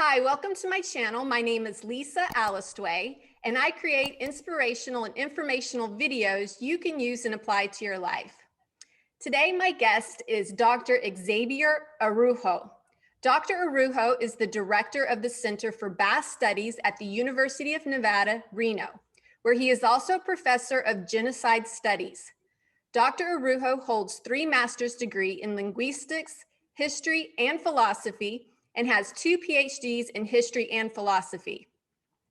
Hi, welcome to my channel. My name is Lisa Alistway, and I create inspirational and informational videos you can use and apply to your life. Today, my guest is Dr. Xabier Irujo. Dr. Irujo is the director of the Center for Basque Studies at the University of Nevada, Reno, where he is also a professor of genocide studies. Dr. Irujo holds 3 master's degrees in linguistics, history, and philosophy, and has 2 Ph.D.s in history and philosophy.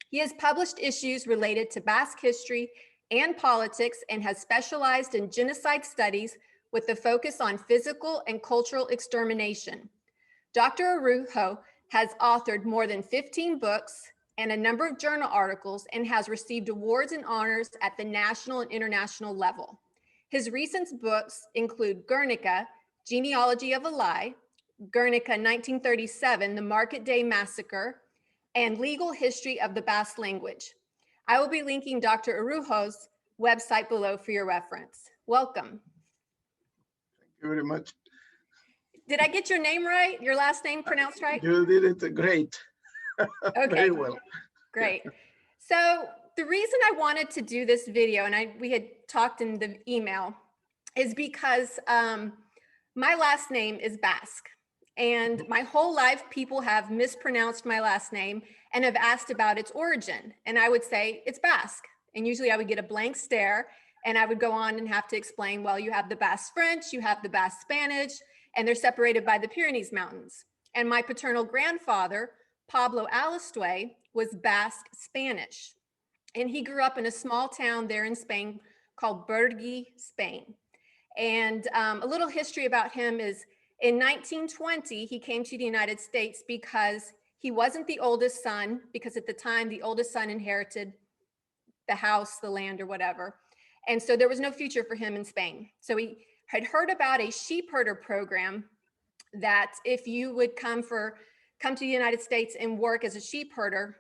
He has published issues related to Basque history and politics and has specialized in genocide studies with a focus on physical and cultural extermination. Dr. Irujo has authored more than 15 books and a number of journal articles and has received awards and honors at the national and international level. His recent books include Gernika, Genealogy of a Lie, Gernika 1937, the Market Day Massacre, and Legal History of the Basque Language. I will be linking Dr. Irujo's website below for your reference. Welcome. Thank you very much. Did I get your name right? Your last name pronounced right? You did it great. Okay. Very well. Great. So the reason I wanted to do this video, and we had talked in the email, is because my last name is Basque. And my whole life, people have mispronounced my last name and have asked about its origin. And I would say it's Basque. And usually I would get a blank stare and I would go on and have to explain, well, you have the Basque French, you have the Basque Spanish, and they're separated by the Pyrenees Mountains. And my paternal grandfather, Pablo Alistway, was Basque Spanish. And he grew up in a small town there in Spain called Bergi, Spain. And a little history about him is in 1920, he came to the United States because he wasn't the oldest son, because at the time, the oldest son inherited the house, the land, or whatever. And so there was no future for him in Spain. So he had heard about a sheep herder program that if you would come to the United States and work as a sheep herder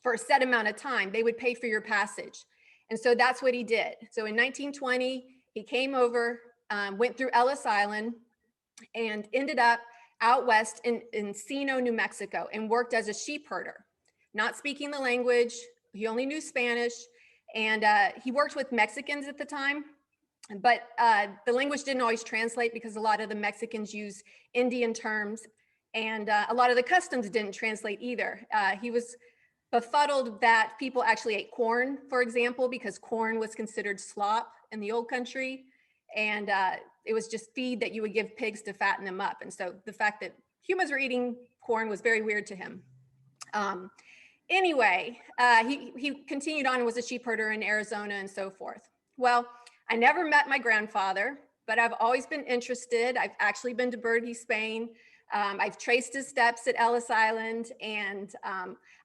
for a set amount of time, they would pay for your passage. And so that's what he did. So in 1920, he came over, went through Ellis Island, and ended up out west in Reno, New Mexico, and worked as a sheep herder, not speaking the language. He only knew Spanish, and he worked with Mexicans at the time, but the language didn't always translate because a lot of the Mexicans use Indian terms, and a lot of the customs didn't translate either. He was befuddled that people actually ate corn, for example, because corn was considered slop in the old country, and it was just feed that you would give pigs to fatten them up. And so the fact that humans were eating corn was very weird to him. Anyway, he continued on and was a sheep herder in Arizona and so forth. Well, I never met my grandfather, but I've always been interested. I've actually been to Bergi, Spain. I've traced his steps at Ellis Island, and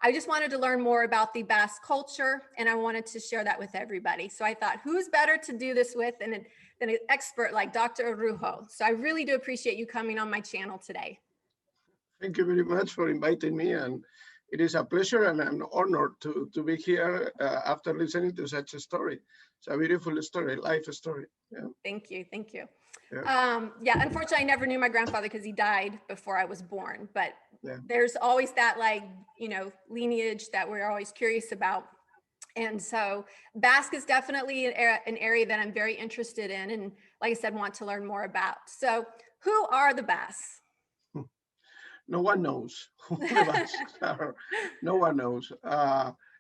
I just wanted to learn more about the Basque culture, and I wanted to share that with everybody. So I thought, who's better to do this with than an expert like Dr. Irujo? So I really do appreciate you coming on my channel today. Thank you very much for inviting me, and it is a pleasure and an honor to be here after listening to such a story. It's a beautiful story, life story. Yeah. Thank you, thank you. Yeah. Yeah, unfortunately, I never knew my grandfather because he died before I was born, but there's always that, like, lineage that we're always curious about. And so Basque is definitely an area that I'm very interested in, and like I said, want to learn more about. So who are the Basques? No one knows who the Basques are. No one knows.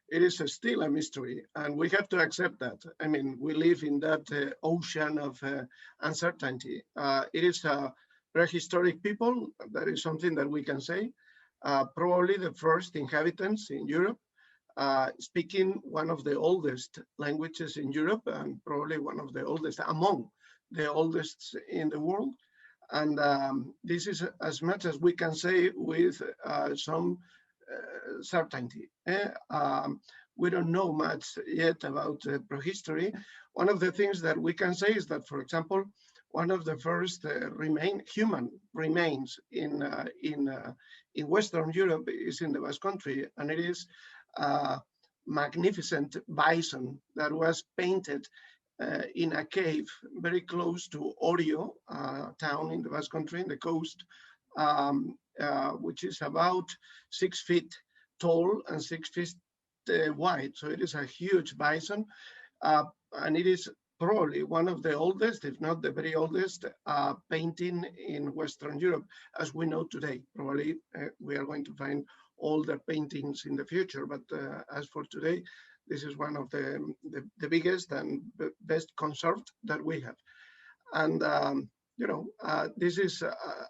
It is still a mystery, and we have to accept that. I mean, we live in that ocean of uncertainty. It is a prehistoric people. That is something that we can say. Probably the first inhabitants in Europe, speaking one of the oldest languages in Europe, and probably one of the oldest among the oldest in the world. And this is as much as we can say with some certainty. We don't know much yet about prehistory. One of the things that we can say is that, for example, one of the first human remains in Western Europe is in the Basque Country, and it is a magnificent bison that was painted in a cave very close to Orio, town in the Basque Country, in the coast, which is about 6 feet tall and 6 feet wide. So it is a huge bison, and it is probably one of the oldest, if not the very oldest, painting in Western Europe, as we know today. Probably we are going to find older paintings in the future, but as for today, this is one of the biggest and best conserved that we have. And this is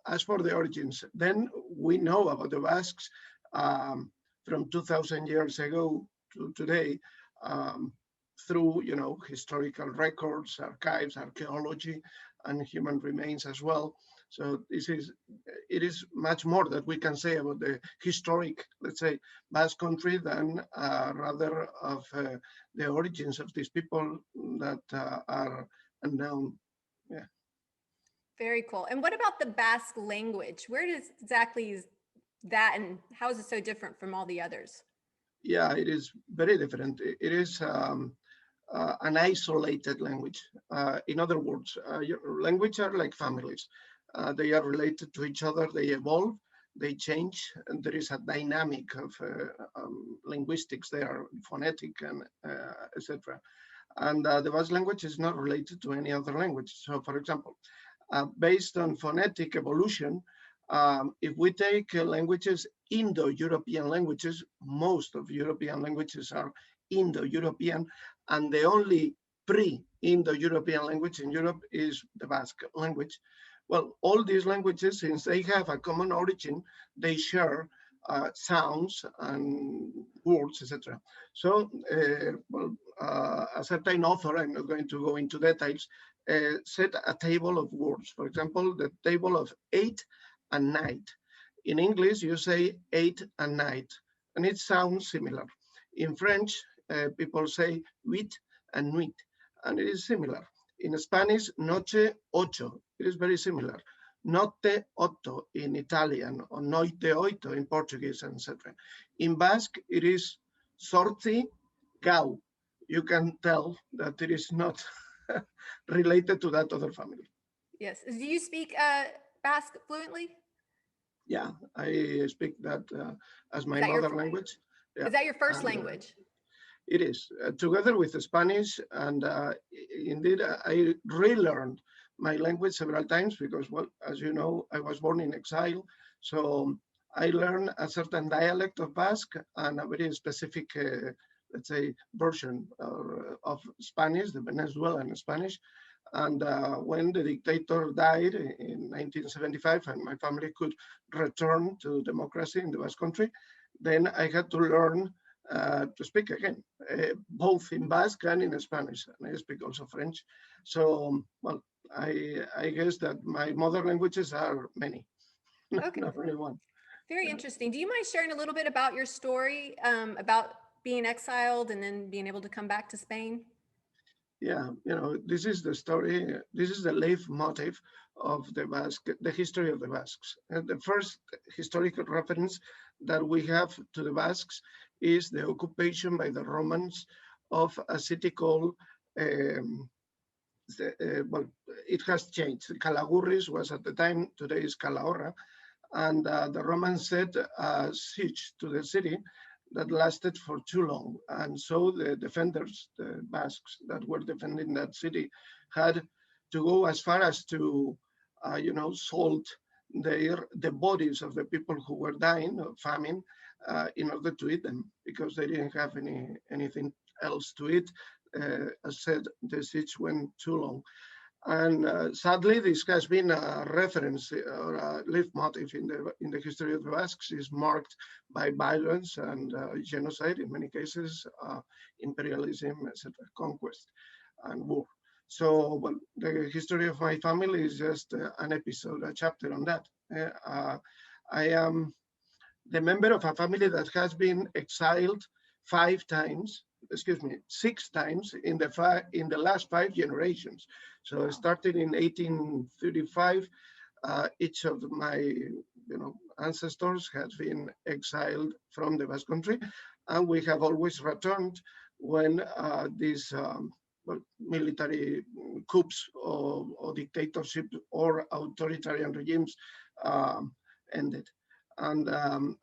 as for the origins. Then we know about the Basques from 2,000 years ago to today, through historical records, archives, archaeology, and human remains as well. So it is much more that we can say about the historic, let's say, Basque country than rather of the origins of these people that are unknown. Yeah. Very cool. And what about the Basque language? Where does exactly is that, and how is it so different from all the others? Yeah, it is very different. It is an isolated language. In other words, language are like families. They are related to each other. They evolve, they change, and there is a dynamic of linguistics there, phonetic and etc. And the Basque language is not related to any other language. So, for example, based on phonetic evolution, if we take languages, Indo-European languages, most of European languages are Indo-European, and the only pre-Indo-European language in Europe is the Basque language. Well, all these languages, since they have a common origin, they share sounds and words, etc. So, a certain author, I'm not going to go into details, set a table of words. For example, the table of 8 and night. In English, you say 8 and night, and it sounds similar. In French, people say huit and nuit, and it is similar. In Spanish, noche, ocho, it is very similar. Notte, otto in Italian, or noite, oito in Portuguese, etc. In Basque, it is sorti, gau. You can tell that it is not related to that other family. Yes. Do you speak Basque fluently? Yeah, I speak that as my mother language. Yeah. Is that your first And, language? it is, together with the Spanish, and indeed I relearned my language several times because, well, as you know, I was born in exile, so I learned a certain dialect of Basque and a very specific, let's say, version of Spanish, the Venezuelan Spanish. And when the dictator died in 1975 and my family could return to democracy in the Basque country, then I had to learn to speak again, both in Basque and in Spanish. And I speak also French. So, well, I guess that my mother languages are many, Okay. not only one. Very Yeah. interesting. Do you mind sharing a little bit about your story about being exiled and then being able to come back to Spain? Yeah, this is the story, this is the leitmotif of the Basque, the history of the Basques. And the first historical reference that we have to the Basques is the occupation by the Romans of a city called, well, it has changed. Calagurris was at the time, today is Calahorra, and the Romans set a siege to the city that lasted for too long. And so the defenders, the Basques that were defending that city, had to go as far as to, salt the bodies of the people who were dying of famine in order to eat them, because they didn't have anything else to eat. As said, the siege went too long. And sadly, this has been a reference or a leitmotif in the history of the Basques, is marked by violence and genocide in many cases, imperialism, etc., conquest and war. So, well, the history of my family is just an episode, a chapter on that. I am the member of a family that has been exiled 6 times in the last 5 generations. So I started in 1835. Each of my ancestors has been exiled from the Basque country, and we have always returned when these military coups or dictatorship or authoritarian regimes ended. And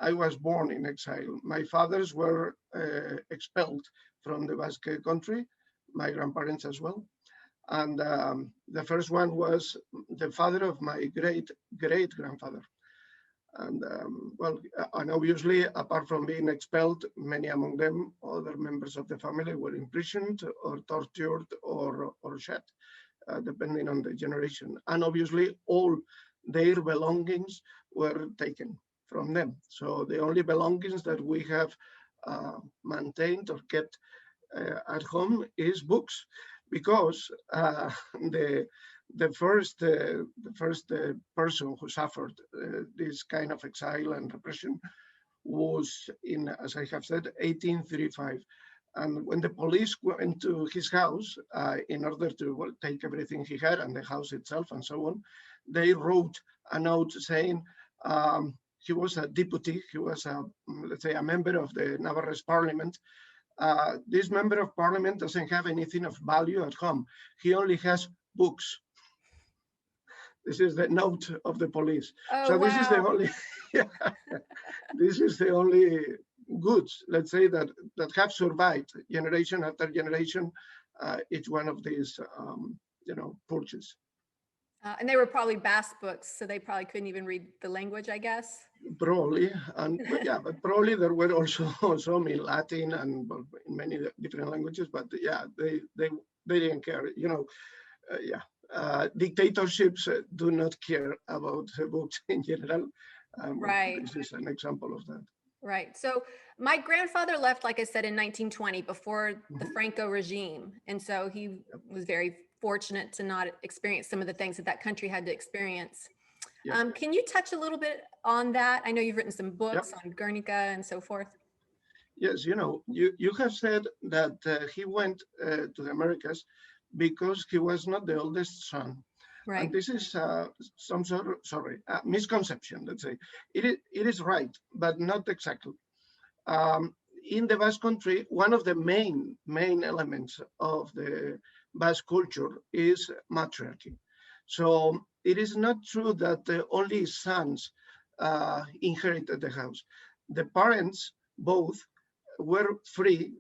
I was born in exile. My fathers were expelled from the Basque country, my grandparents as well. And the first one was the father of my great grandfather. And and obviously, apart from being expelled, many among them, other members of the family, were imprisoned or tortured or shot, depending on the generation. And obviously, all their belongings were taken from them. So the only belongings that we have maintained or kept at home is books, because the first person who suffered this kind of exile and repression was in, as I have said, 1835. And when the police went to his house in order to take everything he had and the house itself and so on, they wrote a note saying he was a deputy, he was let's say a member of the Navarrese parliament. This member of parliament doesn't have anything of value at home. He only has books. This is the note of the police. Oh, so this wow. is the only, this is the only goods, let's say, that have survived generation after generation. Each one of these, purchase. And they were probably Basque books, so they probably couldn't even read the language, I guess. Probably, but probably there were also some in Latin and in many different languages. But yeah, they didn't care, dictatorships do not care about books in general. Right. This is an example of that. Right. So my grandfather left, like I said, in 1920, before the Franco regime. And so he was very fortunate to not experience some of the things that country had to experience. Yeah. Can you touch a little bit on that? I know you've written some books on Gernika and so forth. Yes, you have said that he went to the Americas because he was not the oldest son. Right. And this is some sort of, misconception, let's say. It is right, but not exactly. In the Basque country, one of the main elements of the Basque culture is matriarchy. So it is not true that the only sons inherited the house. The parents both were free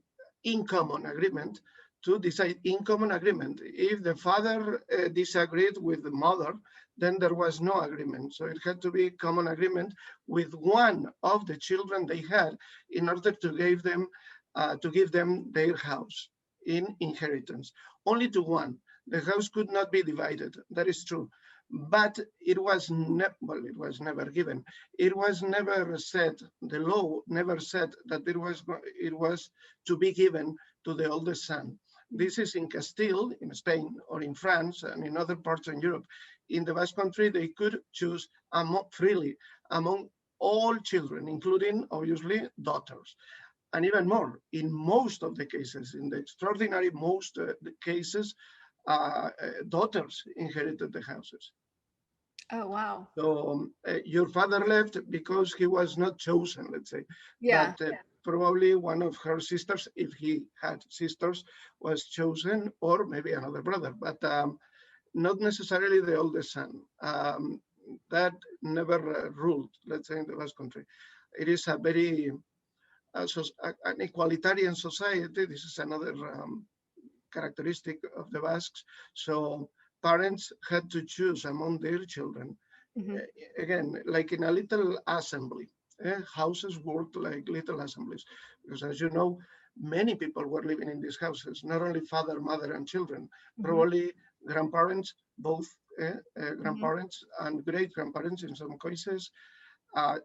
in common agreement to decide in common agreement. If the father disagreed with the mother, then there was no agreement. So it had to be common agreement with one of the children they had in order to give them their house in inheritance. Only to one. The house could not be divided. That is true. But it was never given. It was never said, the law never said that it was to be given to the oldest son. This is in Castile, in Spain, or in France, and in other parts of Europe. In the Basque country, they could choose freely among all children, including, obviously, daughters. And even more, in most of the cases, in the extraordinary most cases, daughters inherited the houses. Oh, wow. So your father left because he was not chosen, let's say. Yeah. But probably one of her sisters, if he had sisters, was chosen, or maybe another brother, but not necessarily the oldest son. That never ruled, let's say, in the Basque country. It is a very an equalitarian society. This is another characteristic of the Basques. So parents had to choose among their children. Again, like in a little assembly. Houses worked like little assemblies, because as you know, many people were living in these houses, not only father, mother, and children, probably grandparents, both grandparents and great-grandparents in some cases.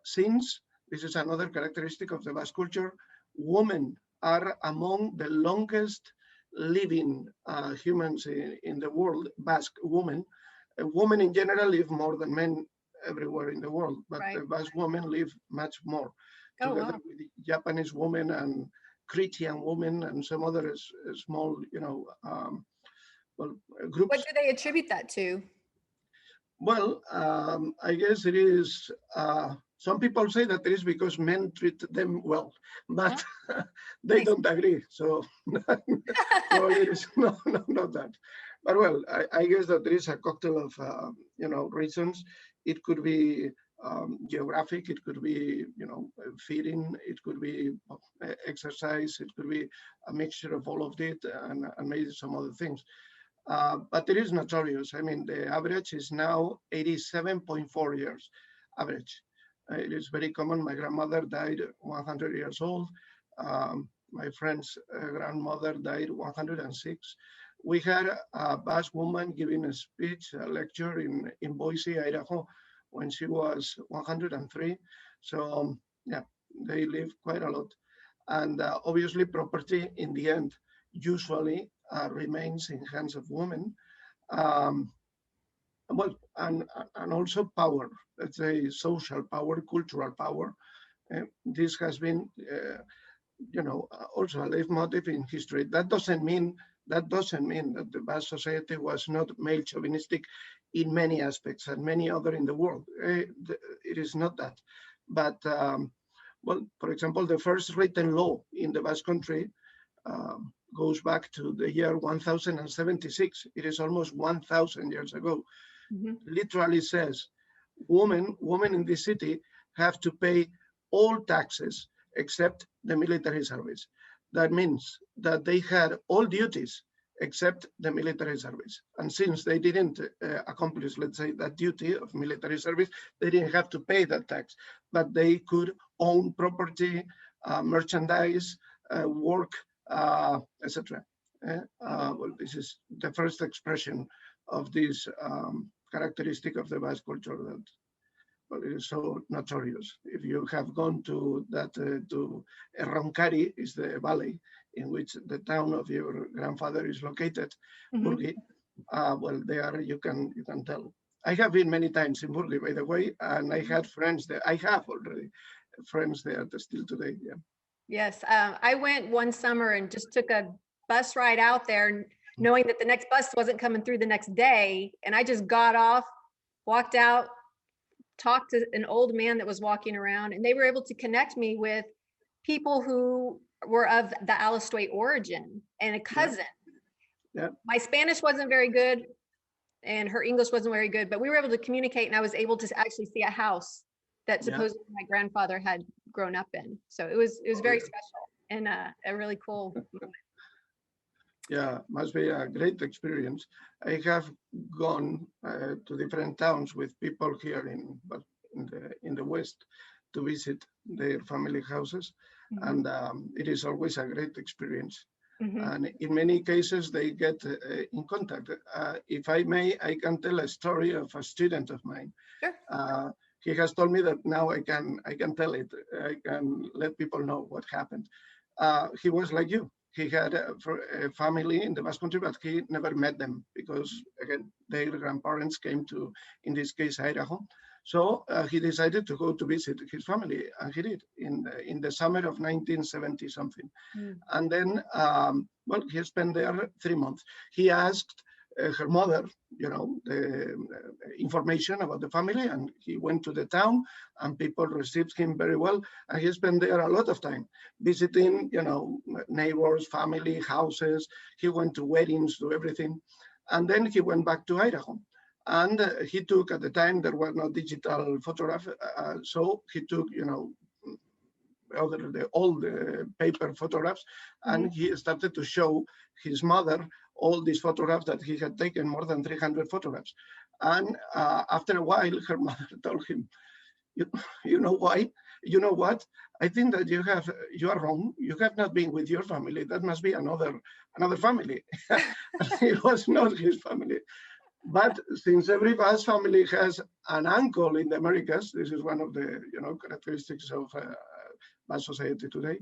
Since this is another characteristic of the Basque culture, women are among the longest living humans in the world. Basque women. Women in general live more than men everywhere in the world, but the Basque women live much more, together with the Japanese women and Christian women and some other small, groups. What do they attribute that to? Well, I guess it is, some people say that it is because men treat them well, but they don't agree. So it is not that. But well, I guess that there is a cocktail of, reasons. It could be geographic, it could be, feeding, it could be exercise, it could be a mixture of all of it, and maybe some other things. But it is notorious. I mean, the average is now 87.4 years average. It is very common. My grandmother died 100 years old. My friend's grandmother died 106. We had a Basque woman giving a speech, a lecture in Boise, Idaho, when she was 103. So yeah, they live quite a lot. And obviously property in the end usually remains in hands of women. Um, well, and also power, let's say social power, cultural power. This has been, also a leitmotif in history. That doesn't mean that the Basque society was not male chauvinistic in many aspects and many other in the world. It is not that. But, well, for example, the first written law in the Basque country goes back to the year 1076. It is almost 1,000 years ago. Mm-hmm. Literally says, women in the city have to pay all taxes except the military service. That means that they had all duties except the military service. And since they didn't accomplish, let's say, that duty of military service, they didn't have to pay that tax, but they could own property, merchandise, work, etc. Well, this is the first expression of this characteristic of the Basque culture that, well, it is so notorious. If you have gone to that, to Erronkari, is the valley in which the town of your grandfather is located, mm-hmm. Burgi. Well, there you can tell. I have been many times in Burgi, by the way, and I had friends there. I have already friends there still today. Yeah. Yes, I went one summer and just took a bus ride out there, knowing that the next bus wasn't coming through the next day. And I just got off, walked out, talked to an old man that was walking around, and they were able to connect me with people who were of the Alistoi origin and a cousin. Yeah. My Spanish wasn't very good and her English wasn't very good, but we were able to communicate, and I was able to actually see a house that supposedly my grandfather had grown up in. So it was very special and a really cool moment. Yeah, must be a great experience. I have gone to different towns with people here in the West to visit their family houses, mm-hmm. and it is always a great experience. Mm-hmm. And in many cases, they get in contact. If I may, I can tell a story of a student of mine. Sure. He has told me that now I can tell it. I can let people know what happened. He was like you. He had a family in the Basque country, but he never met them because, again, their grandparents came to, in this case, Idaho. So he decided to go to visit his family, and he did in the summer of 1970 something. Mm. And then, well, he spent there 3 months. He asked her mother, the information about the family, and he went to the town, and people received him very well. And he spent there a lot of time visiting, neighbors, family, houses. He went to weddings, to everything. And then he went back to Idaho. And he took, at the time, there was no digital photograph. So he took, all the paper photographs, and mm-hmm. he started to show his mother all these photographs that he had taken, more than 300 photographs. And after a while, her mother told him, you know why? You know what? I think that you are wrong. You have not been with your family. That must be another family. It was not his family. But since every Basque family has an uncle in the Americas, this is one of the characteristics of Basque society today,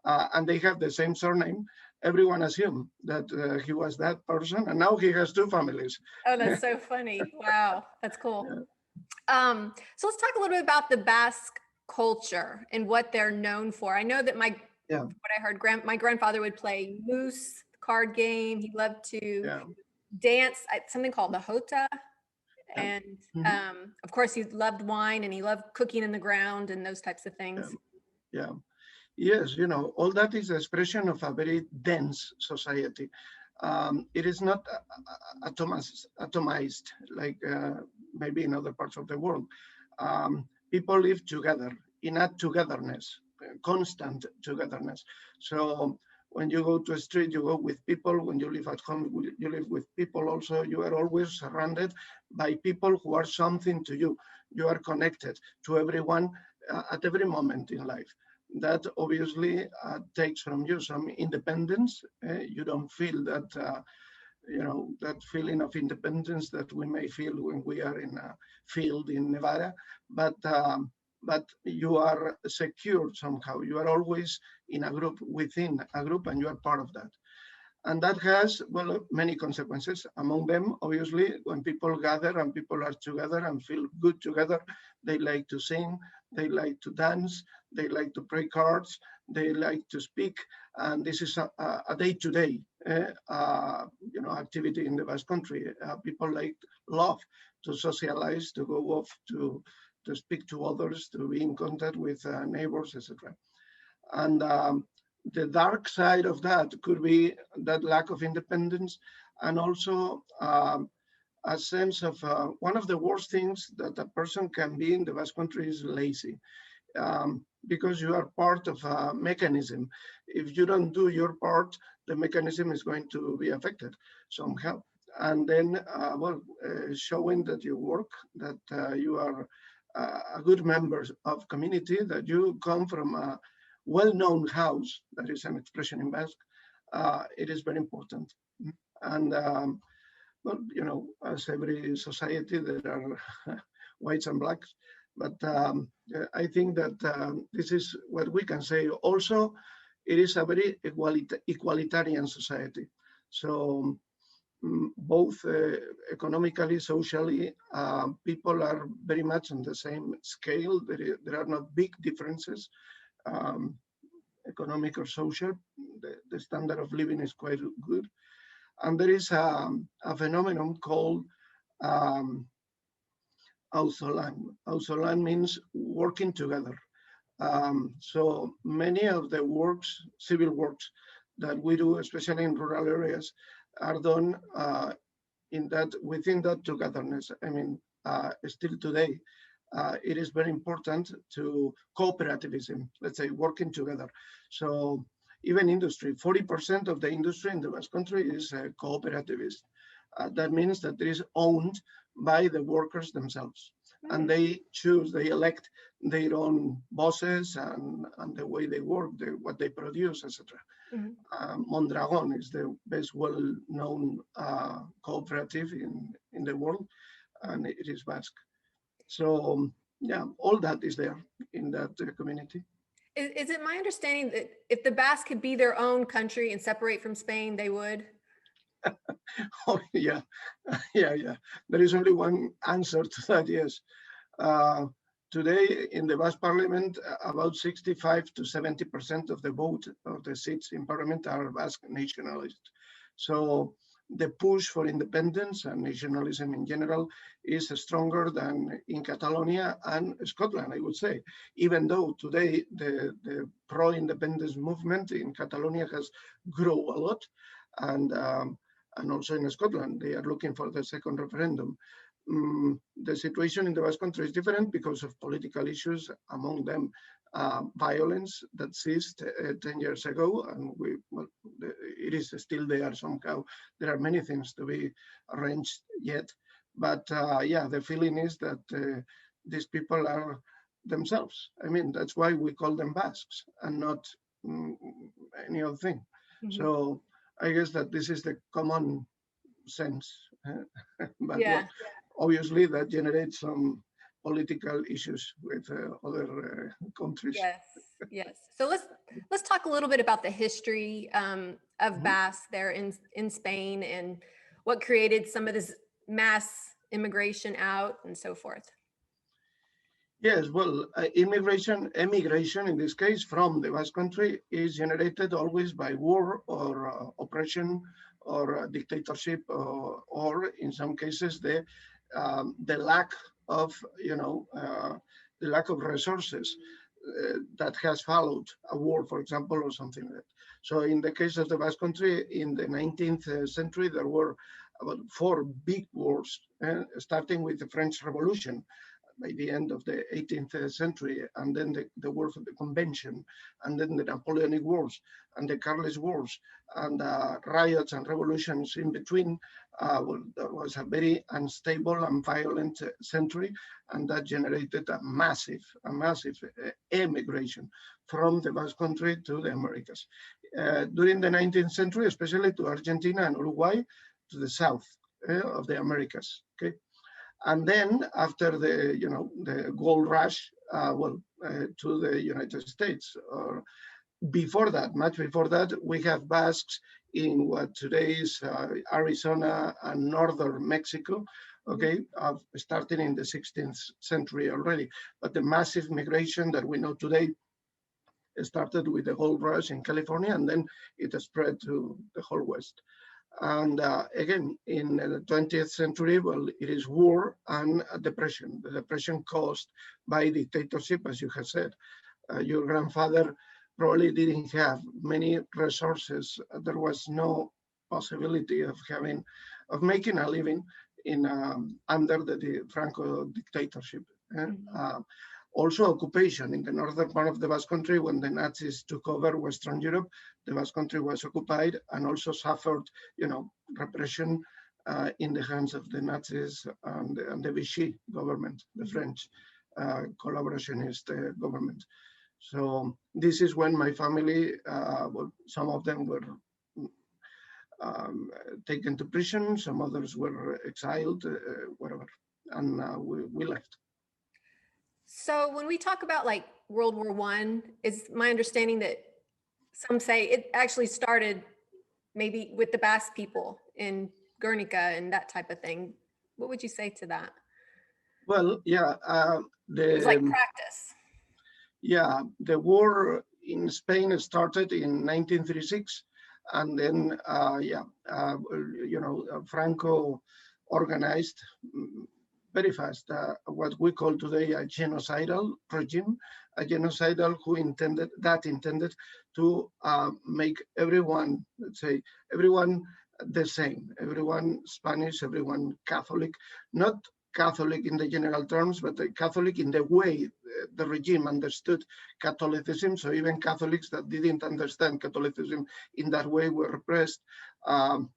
and they have the same surname, everyone assumed that he was that person, and now he has 2 families. Oh, that's so funny. Wow, that's cool. Yeah. So let's talk a little bit about the Basque culture and what they're known for. I know that what I heard, my grandfather would play moose, card game. He loved to dance at something called the Jota. And mm-hmm. Of course, he loved wine, and he loved cooking in the ground and those types of things. Yeah. Yes, all that is the expression of a very dense society. It is not atomized like maybe in other parts of the world. people live together in a togetherness, constant togetherness. So when you go to a street, you go with people. When you live at home, you live with people also. You are always surrounded by people who are something to you. You are connected to everyone at every moment in life. That obviously takes from you some independence. You don't feel that, that feeling of independence that we may feel when we are in a field in Nevada, but you are secure somehow. You are always in a group, within a group, and you are part of that. And that has, well, many consequences. Among them, obviously, when people gather and people are together and feel good together, they like to sing, they like to dance, they like to play cards, they like to speak. And this is a day-to-day activity in the Basque country. People love to socialize, to go off, to speak to others, to be in contact with neighbors, etc. And the dark side of that could be that lack of independence, and also a sense of one of the worst things that a person can be in the Basque country is lazy, because you are part of a mechanism. If you don't do your part, the mechanism is going to be affected somehow. And then, showing that you work, that you are a good member of community, that you come from a well-known house, that is an expression in Basque, it is very important. And as every society, there are whites and blacks, but I think that this is what we can say. Also, it is a very egalitarian society. So both economically, socially, people are very much on the same scale. There are not big differences. Economic or social, the standard of living is quite good. And there is a phenomenon called auzolan. Auzolan means working together. So many of the works, civil works that we do, especially in rural areas, are done within that togetherness. I mean, still today, it is very important to cooperativism, let's say, working together. So even industry, 40% of the industry in the Basque country is cooperativist. That means that it is owned by the workers themselves. And they choose, they elect their own bosses and the way they work, what they produce, etc. Mondragon is the best well-known cooperative in the world, and it is Basque. So yeah, all that is there in that community. Is it my understanding that if the Basques could be their own country and separate from Spain, they would? Oh yeah, yeah. There is only one answer to that. Yes. Today in the Basque Parliament, about 65 to 70% of the vote of the seats in Parliament are Basque nationalists. So the push for independence and nationalism in general is stronger than in Catalonia and Scotland, I would say, even though today the pro-independence movement in Catalonia has grown a lot, and also in Scotland, they are looking for the second referendum. The situation in the Basque country is different because of political issues, among them violence that ceased 10 years ago, and it is still there somehow. There are many things to be arranged yet, but yeah, the feeling is that these people are themselves. I mean, that's why we call them Basques and not any other thing. So I guess that this is the common sense, but Yeah. obviously that generates some political issues with other countries. Yes. So let's talk a little bit about the history of Basque there in Spain and what created some of this mass immigration out and so forth. Yes, well, emigration in this case from the Basque country is generated always by war or oppression or dictatorship, or in some cases the lack of the lack of resources that has followed a war, for example, or something like that. So in the case of the Basque country in the 19th century, there were about 4 big wars, starting with the French Revolution. by the end of the 18th century, and then the War of the Convention, and then the Napoleonic Wars, and the Carlist Wars, and riots and revolutions in between, well, there was a very unstable and violent century, and that generated a massive emigration from the Basque Country to the Americas. During the 19th century, especially to Argentina and Uruguay, to the south of the Americas. Okay, and then after the gold rush, to the United States. Or before that, much before that, we have Basques in what today is Arizona and northern Mexico. Okay, starting in the 16th century already, but the massive migration that we know today started with the gold rush in California, and then it spread to the whole West. And again, in the 20th century, well, it is war and depression. The depression caused by dictatorship, as you have said. Your grandfather probably didn't have many resources. There was no possibility of making a living in under the Franco dictatorship. Also occupation in the northern part of the Basque Country. When the Nazis took over Western Europe, the Basque Country was occupied and also suffered, repression in the hands of the Nazis and the Vichy government, the French collaborationist government. So this is when my family, well, some of them were taken to prison, some others were exiled, whatever, and we left. So when we talk about like World War I, is my understanding that some say it actually started maybe with the Basque people in Gernika and that type of thing. What would you say to that? Well, yeah, It was like practice. Yeah, the war in Spain started in 1936, and then Franco organized very fast what we call today a genocidal regime, a genocidal who intended to make everyone, let's say, everyone the same, everyone Spanish, everyone Catholic, not Catholic in the general terms, but Catholic in the way the regime understood Catholicism. So even Catholics that didn't understand Catholicism in that way were repressed. Well,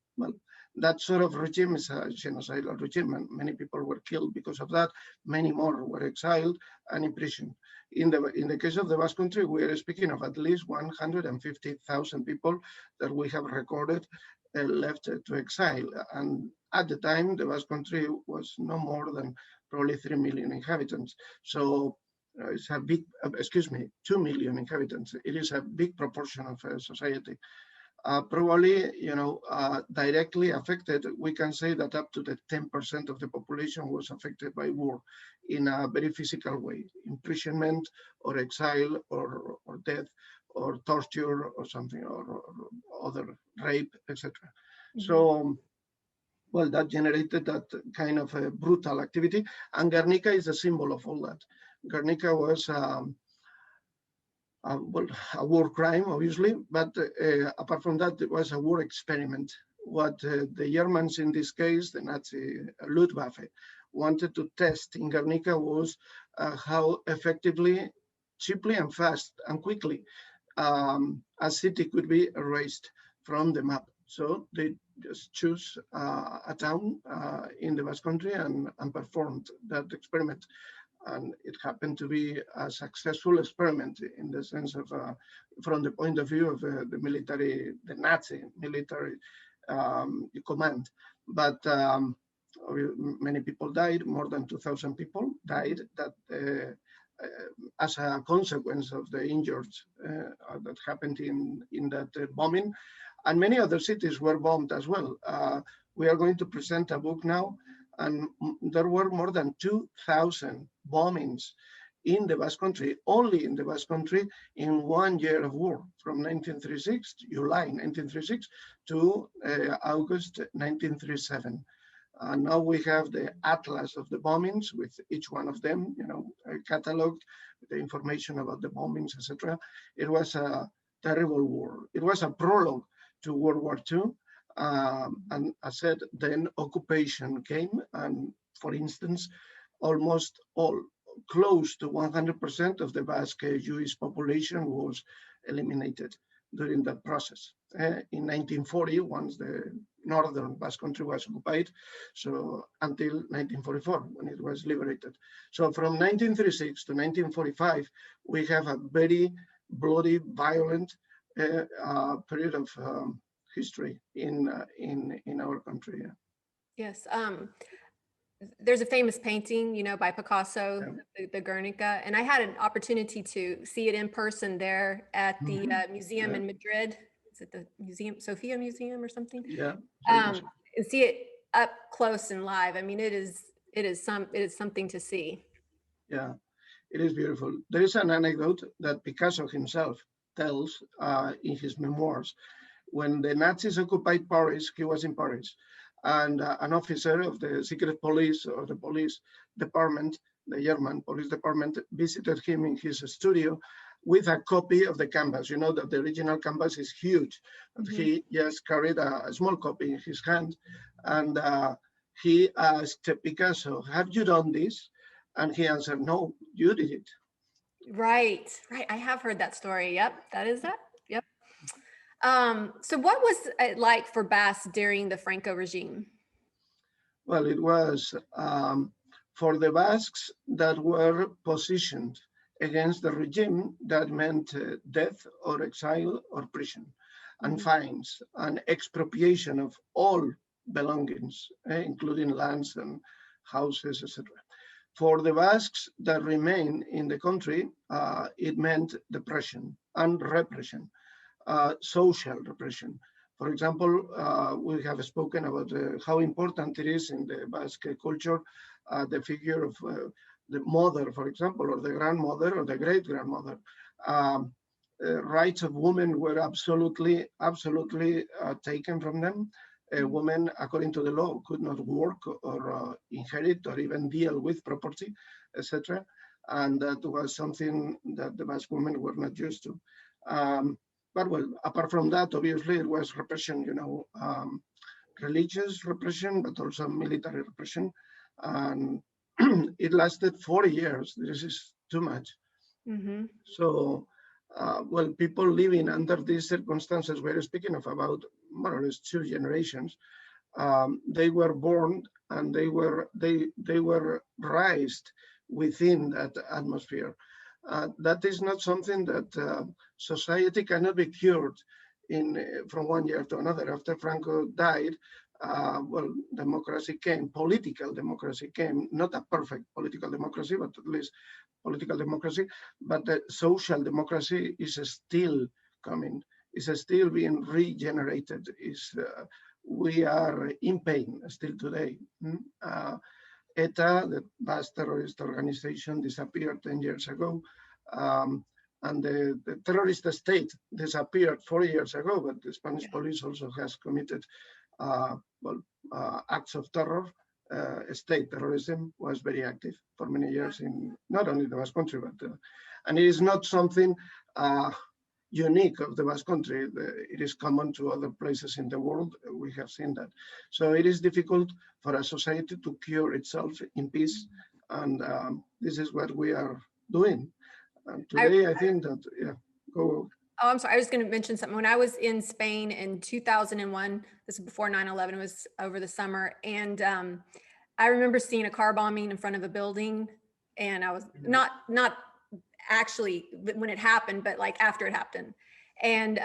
that sort of regime is a genocidal regime, and many people were killed because of that. Many more were exiled and imprisoned. In the case of the Basque Country, we are speaking of at least 150,000 people that we have recorded left to exile. And at the time, the Basque Country was no more than probably 3 million inhabitants. So it's a big, 2 million inhabitants. It is a big proportion of society. Probably, directly affected, we can say that up to the 10% of the population was affected by war in a very physical way, imprisonment or exile or death or torture or something, or other rape, etc. Mm-hmm. So, well, that generated that kind of a brutal activity. And Gernika is a symbol of all that. Gernika was a war crime, obviously, but apart from that, it was a war experiment. What the Germans, in this case, the Nazi Luftwaffe, wanted to test in Gernika was how effectively, cheaply and fast and quickly a city could be erased from the map. So they just choose a town in the Basque Country and performed that experiment. And it happened to be a successful experiment in the sense of, from the point of view of the Nazi military command. But many people died, more than 2,000 people died as a consequence of the injuries that happened in that bombing. And many other cities were bombed as well. We are going to present a book now, and there were more than 2,000 bombings in the Basque Country, only in the Basque Country, in 1 year of war, from 1936, July 1936, to August 1937. Now we have the atlas of the bombings with each one of them, cataloged with the information about the bombings, etc. It was a terrible war. It was a prologue to World War II. And I said, then occupation came, and for instance, almost all, close to 100% of the Basque Jewish population was eliminated during that process. In 1940, once the northern Basque country was occupied, so until 1944, when it was liberated. So from 1936 to 1945, we have a very bloody, violent period of history in our country. Yeah. Yes. There's a famous painting, you know, by Picasso, Yeah. the Guernica, and I had an opportunity to see it in person there at the museum in Madrid. Is it the museum, Sophia Museum or something? Yeah. And see it up close and live. I mean, it is something to see. Yeah, it is beautiful. There is an anecdote that Picasso himself tells in his memoirs. When the Nazis occupied Paris, he was in Paris, and an officer of the secret police or the police department, the German police department, visited him in his studio with a copy of the canvas. You know that the original canvas is huge, and he just carried a small copy in his hand, and he asked Picasso, "Have you done this?" And he answered, "No, you did it." Right. I have heard that story. Yep, that is that. Yep. So what was it like for Basque during the Franco regime? Well, it was for the Basques that were positioned against the regime, that meant death or exile or prison, and fines and expropriation of all belongings, including lands and houses, etc. For the Basques that remain in the country, it meant depression and repression, social repression. For example, we have spoken about how important it is in the Basque culture, the figure of the mother, for example, or the grandmother or the great-grandmother. Rights of women were absolutely taken from them. A woman, according to the law, could not work or inherit or even deal with property, etc. And that was something that the Basque women were not used to. But well, apart from that, obviously, it was repression, you know, religious repression, but also military repression. And it lasted 40 years. This is too much. So, well, people living under these circumstances, we're speaking of about more or less 2 generations. They were born and they were raised within that atmosphere. That is not something that society cannot be cured from one year to another. After Franco died, well, democracy came, political democracy came, not a perfect political democracy, but at least political democracy, but the social democracy is still coming, is still being regenerated. We are in pain still today. ETA, the Basque terrorist organization, disappeared 10 years ago. And the terrorist state disappeared 4 years ago, but the Spanish police also has committed acts of terror. State terrorism was very active for many years in not only the Basque country, but and it is not something unique of the Basque country. It is common to other places in the world. We have seen that. So it is difficult for a society to cure itself in peace, and this is what we are doing. And today, I think that, go. Oh, I'm sorry. I was going to mention something. When I was in Spain in 2001, this is before 9/11, it was over the summer. And I remember seeing a car bombing in front of a building. And I was not actually when it happened, but like after it happened. And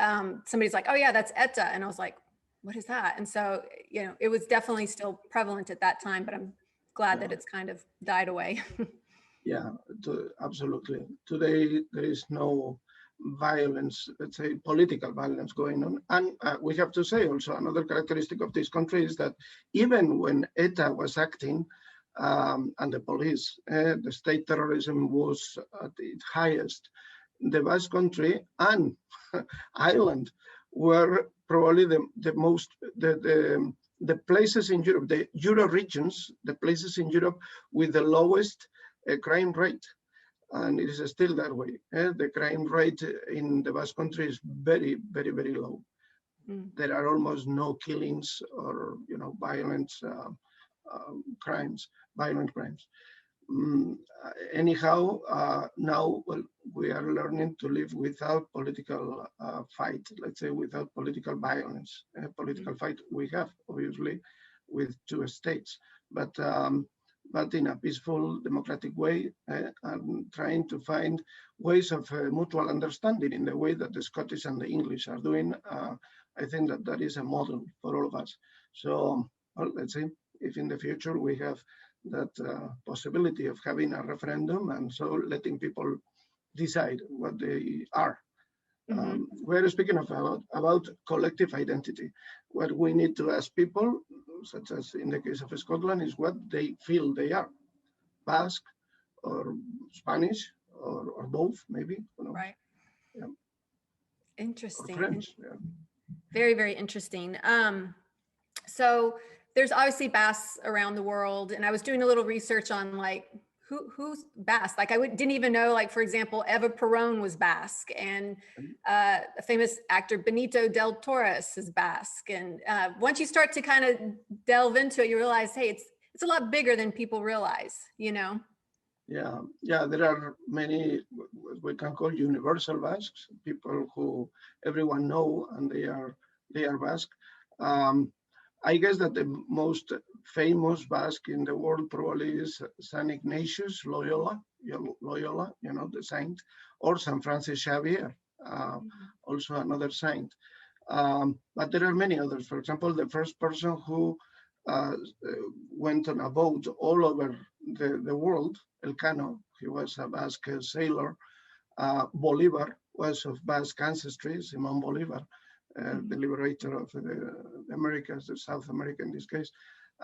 somebody's like, "Oh yeah, that's ETA." And I was like, "What is that?" And so, you know, it was definitely still prevalent at that time, but I'm glad that it's kind of died away. Yeah, absolutely. Today, there is no violence, let's say political violence going on. And we have to say also another characteristic of this country is that even when ETA was acting and the police, the state terrorism was at its highest, the Basque country and Ireland were probably the places in Europe, the Euro regions, the places in Europe with the lowest crime rate. And it is still that way. The crime rate in the Basque country is very, very, very low. There are almost no killings or, you know, violent crimes. anyhow, now, well, we are learning to live without political fight, let's say without political violence. Political fight we have, obviously, with two states, but in a peaceful, democratic way, and trying to find ways of mutual understanding in the way that the Scottish and the English are doing. I think that that is a model for all of us. So, well, let's see if in the future we have that possibility of having a referendum and so letting people decide what they are. We're speaking about collective identity. What we need to ask people, such as in the case of Scotland, is what they feel they are. Basque or Spanish or both, maybe. Right. Yeah. Interesting. Or French. Yeah. Very, very interesting. So there's obviously Basques around the world, and I was doing a little research on like who's Basque. Like didn't even know, like, for example, Eva Perón was Basque, and a famous actor Benito del Torres is Basque. And once you start to kind of delve into it, you realize, hey, it's a lot bigger than people realize, you know? Yeah, there are many, what we can call universal Basques, people who everyone know, and they are Basque. I guess that the most famous Basque in the world probably is San Ignatius Loyola, the saint, or San Francis Xavier, also another saint. But there are many others. For example, the first person who went on a boat all over the world, Elcano, he was a Basque sailor. Bolivar was of Basque ancestry, Simon Bolivar, the liberator of the Americas, the South America in this case.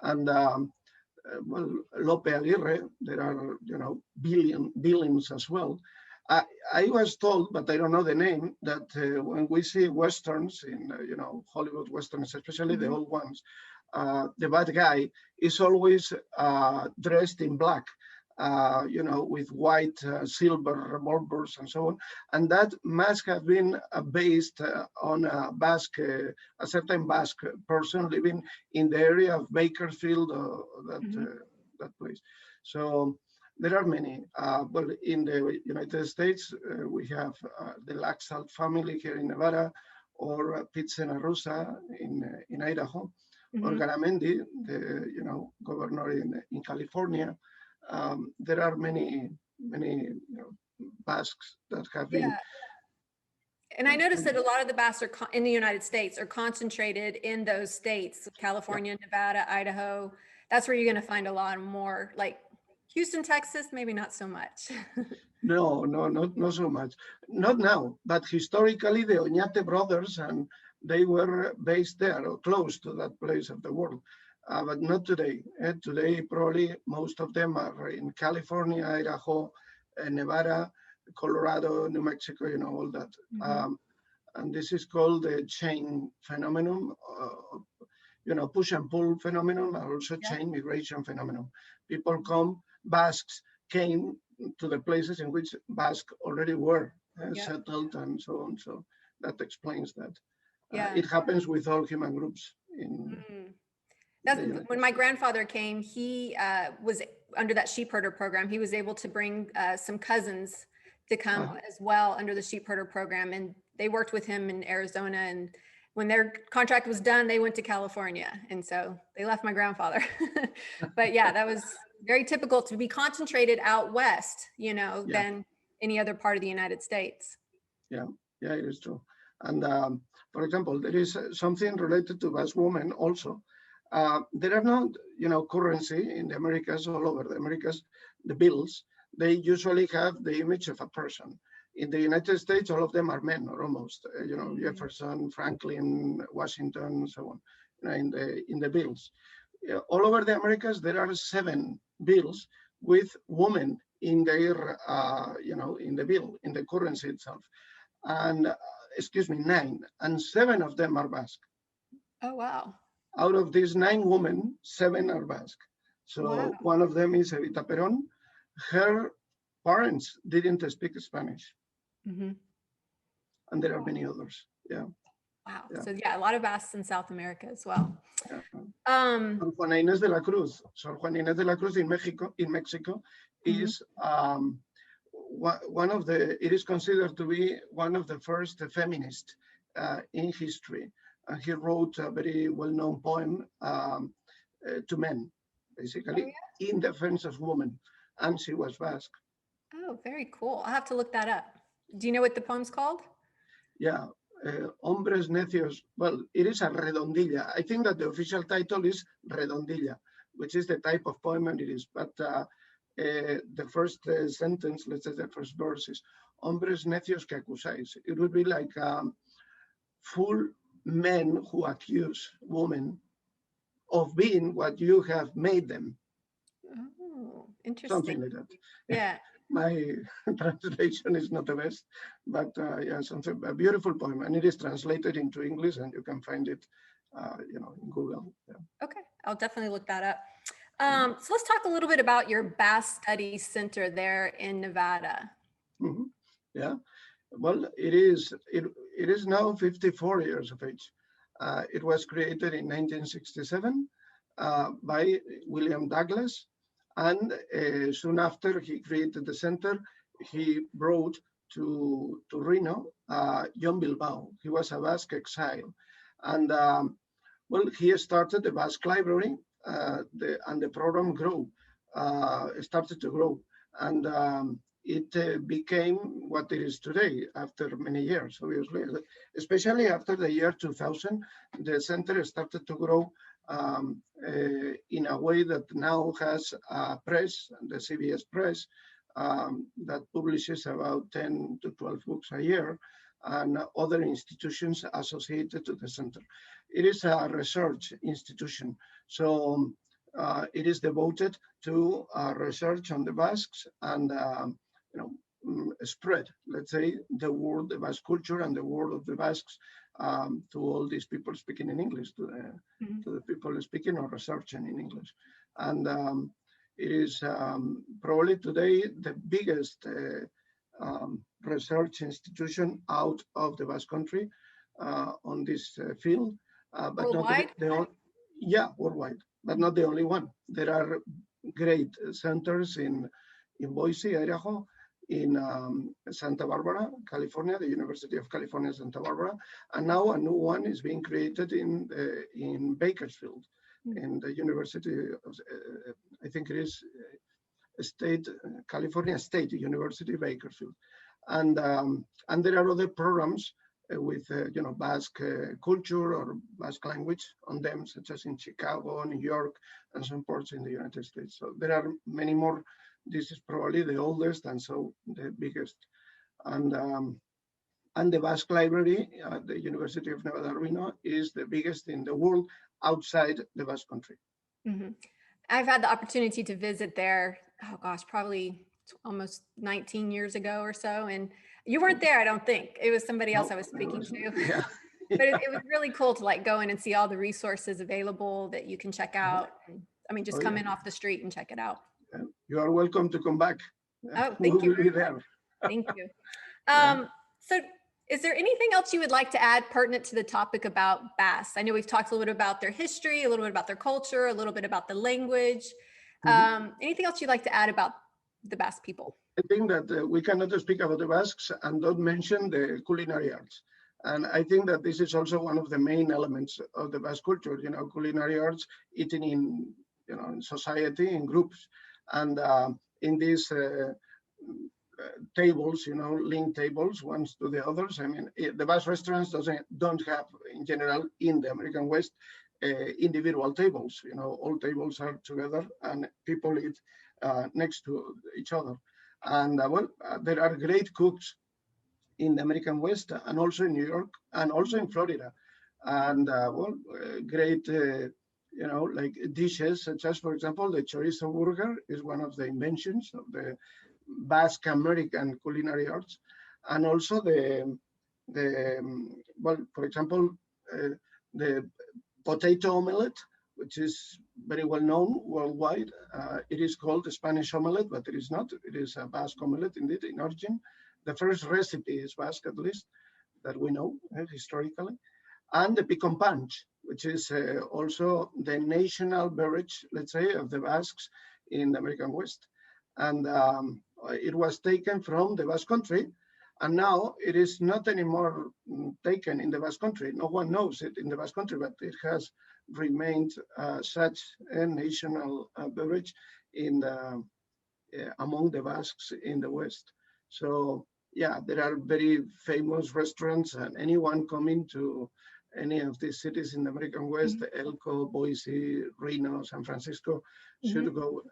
And well, Lope Aguirre, there are, billions as well. I was told, but I don't know the name, that when we see Westerns in, Hollywood Westerns, especially the old ones, the bad guy is always dressed in black, with white, silver revolvers and so on. And that must have been based on a certain Basque person living in the area of Bakersfield, that place. So there are many. But in the United States, we have the Laxalt family here in Nevada, or Pizzena in Idaho, or Garamendi, the governor in California. There are many Basques that have been. And I noticed that a lot of the Basques in the United States are concentrated in those states, California, Nevada, Idaho. That's where you're going to find a lot more, like Houston, Texas, maybe not so much. No, not so much. Not now, but historically the Oñate brothers, and they were based there or close to that place of the world. But not today. Today, probably most of them are in California, Idaho, Nevada, Colorado, New Mexico, all that. And this is called the chain phenomenon, push and pull phenomenon, and also chain migration phenomenon. People Basques came to the places in which Basques already were settled and so on. So that explains that. It happens with all human groups That's when my grandfather came. He was under that sheep herder program. He was able to bring some cousins to come as well under the sheep herder program, and they worked with him in Arizona. And when their contract was done, they went to California, and so they left my grandfather. But yeah, that was very typical to be concentrated out west, than any other part of the United States. Yeah, it is true. And for example, there is something related to Basque women also. There are not, currency in the Americas, all over the Americas, the bills, they usually have the image of a person. In the United States, all of them are men, or almost, Jefferson, Franklin, Washington, so on, in the bills. All over the Americas, there are 7 bills with women in their, in the bill, in the currency itself. And, 9, and 7 of them are Basque. Oh, wow. Out of these 9 women, 7 are Basque. So one of them is Evita Perón. Her parents didn't speak Spanish. And there are many others. Yeah. Wow. Yeah. So a lot of Basques in South America as well. Juana Inés de la Cruz. So Juana Inés de la Cruz in Mexico is it is considered to be one of the first feminists in history. He wrote a very well-known poem to men, basically, in defense of women, and she was Basque. Oh, very cool. I'll have to look that up. Do you know what the poem's called? Yeah, Hombres Necios. Well, it is a redondilla. I think that the official title is Redondilla, which is the type of poem and it is. But the first sentence, let's say the first verse is Hombres Necios que acusáis. It would be like full men who accuse women of being what you have made them. Oh, interesting. Something like that. Yeah. My translation is not the best, but yeah, a beautiful poem, and it is translated into English, and you can find it, in Google. Yeah. Okay, I'll definitely look that up. So let's talk a little bit about your Basque Studies Center there in Nevada. Mm-hmm. Yeah, well, it is now 54 years of age. It was created in 1967 by William Douglas. And soon after he created the center, he brought to Reno John Bilbao. He was a Basque exile. And well, he started the Basque Library and the program started to grow. And it became what it is today after many years, obviously. Especially after the year 2000, the center started to grow in a way that now has a press, the CBS press, that publishes about 10 to 12 books a year, and other institutions associated to the center. It is a research institution, so it is devoted to research on the Basques and spread, let's say, the word, the Basque culture and the word of the Basques to all these people speaking in English, to the people speaking or researching in English. And it is probably today the biggest research institution out of the Basque country on this field. But worldwide? Worldwide, but not the only one. There are great centers in Boise, Idaho, in Santa Barbara, California, the University of California, Santa Barbara, and now a new one is being created in Bakersfield, in the University of, I think it is California State University, Bakersfield, and there are other programs with Basque culture or Basque language on them, such as in Chicago, New York, and some parts in the United States. So there are many more. This is probably the oldest and so the biggest. And the Basque Library at the University of Nevada, Reno is the biggest in the world outside the Basque country. I've had the opportunity to visit there, oh gosh, probably almost 19 years ago or so. And you weren't there, I don't think. It was somebody else I was speaking to. Yeah. But it was really cool to go in and see all the resources available that you can check out. I mean, just come in off the street and check it out. You are welcome to come back. Oh, thank you. We'll be there. Thank you. So is there anything else you would like to add pertinent to the topic about Basques? I know we've talked a little bit about their history, a little bit about their culture, a little bit about the language. Anything else you'd like to add about the Basque people? I think that we cannot speak about the Basques and not mention the culinary arts. And I think that this is also one of the main elements of the Basque culture, culinary arts, eating in society, in groups. And in these tables, linked tables, ones to the others. I mean, the Basque restaurants don't have, in general, in the American West, individual tables. All tables are together and people eat next to each other. And there are great cooks in the American West and also in New York and also in Florida. And great like dishes such as, for example, the chorizo burger is one of the inventions of the Basque American culinary arts, and also for example, the potato omelette, which is very well known worldwide. It is called the Spanish omelette, but it is not. It is a Basque omelette indeed in origin. The first recipe is Basque, at least, that we know historically. And the pico punch, which is also the national beverage, let's say, of the Basques in the American West. and it was taken from the Basque Country, and now it is not anymore taken in the Basque Country. No one knows it in the Basque Country, but it has remained such a national beverage in the, among the Basques in the West. So yeah, there are very famous restaurants, and anyone coming to any of these cities in the American West, Elko, Boise, Reno, San Francisco, should go,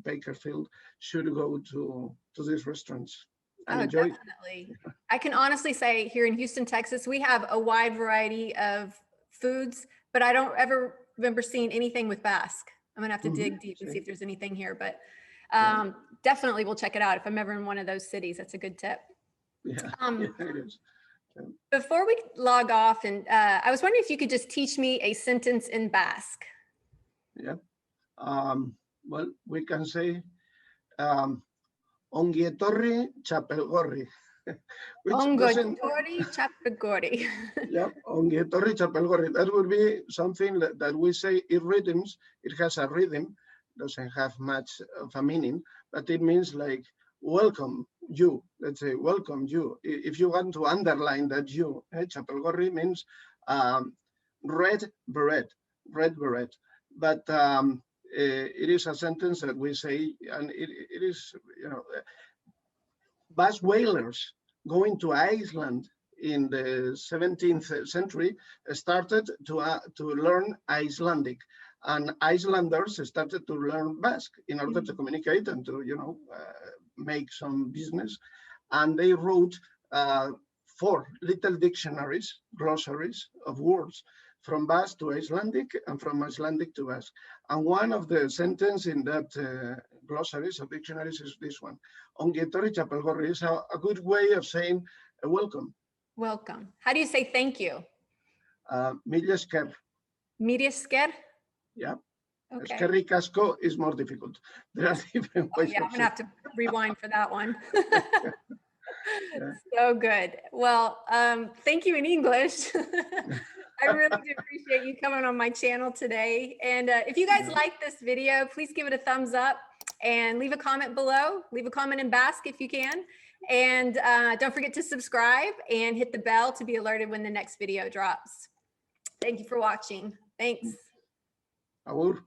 Bakersfield, should go to these restaurants and enjoy. Definitely. I can honestly say here in Houston, Texas, we have a wide variety of foods, but I don't ever remember seeing anything with Basque. I'm gonna have to dig deep and see if there's anything here, but definitely we'll check it out if I'm ever in one of those cities. That's a good tip. Yeah, it is. Before we log off, and I was wondering if you could just teach me a sentence in Basque. Yeah. Well, we can say ongi etorri txapelgorri. Ongotori chapagori. Yeah, ongi etorri txapelgorri. That would be something that we say in rhythms. It has a rhythm, doesn't have much of a meaning, but it means like welcome you. Let's say welcome you. If you want to underline that you, chapelgorri means red beret. But it is a sentence that we say, and it is, you know, Basque whalers going to Iceland in the 17th century started to learn Icelandic, and Icelanders started to learn Basque in order to communicate and to, you know, make some business. And they wrote 4 little dictionaries, glossaries of words from Basque to Icelandic and from Icelandic to Basque. And one of the sentences in that glossaries or dictionaries is this one. Ongi etorri txapelgorri is a good way of saying welcome. Welcome. How do you say thank you? Mila esker. Mila esker? Yeah. Okay. Eskerrik asko is more difficult. There are different ways. Yeah, I'm gonna have to rewind for that one. So good. Well, thank you in English. I really do appreciate you coming on my channel today. And if you guys like this video, please give it a thumbs up and leave a comment below. Leave a comment in Basque if you can. And don't forget to subscribe and hit the bell to be alerted when the next video drops. Thank you for watching. Thanks. Agur.